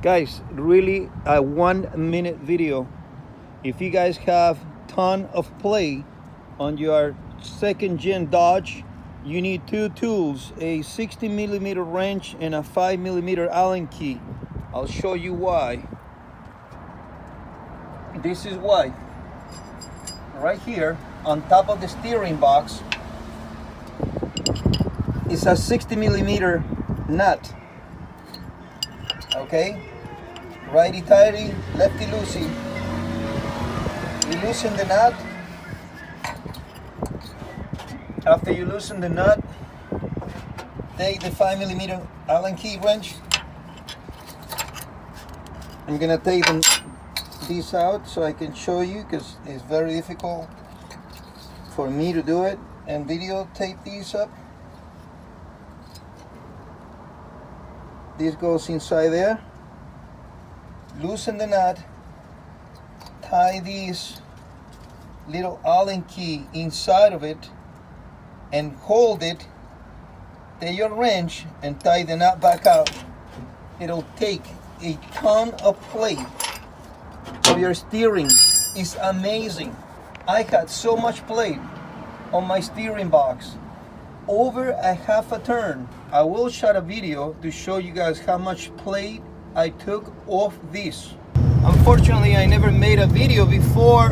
Guys, really a 1 minute video. If you guys have ton of play on your second gen Dodge, you need two tools, a 60mm wrench and a 5mm Allen key. I'll show you why. This is why. Right here on top of the steering box is a 60mm nut. Okay, righty tighty, lefty loosey. You loosen the nut. After you loosen the nut, take the 5mm Allen key wrench. I'm gonna take these out so I can show you, because it's very difficult for me to do it and videotape these up. This goes inside there. Loosen the nut, tie this little Allen key inside of it and hold it. Take your wrench and tie the nut back out. It'll take a ton of play of your steering. It's amazing. I had so much play on my steering box, over a half a turn. I will shot a video to show you guys how much play I took off this. Unfortunately, I never made a video before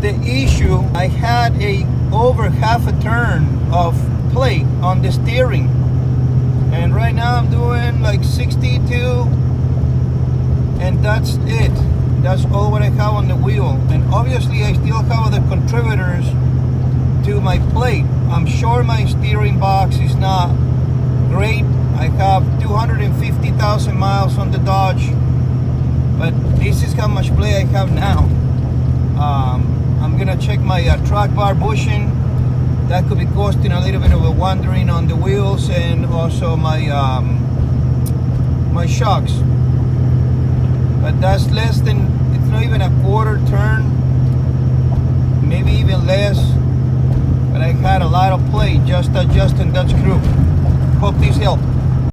the issue. I had a over half a turn of play on the steering, and right now I'm doing like 62, and that's it. That's all what I have on the wheel. And obviously I still have the contributors to my plate. I'm sure my steering box is not great. I have 250,000 miles on the Dodge, but this is how much play I have now. I'm gonna check my track bar bushing. That could be costing a little bit of a wandering on the wheels, and also my my shocks. But that's less than, it's not even a quarter turn, maybe even less. But I had a lot of play just adjusting that screw. Hope this helped.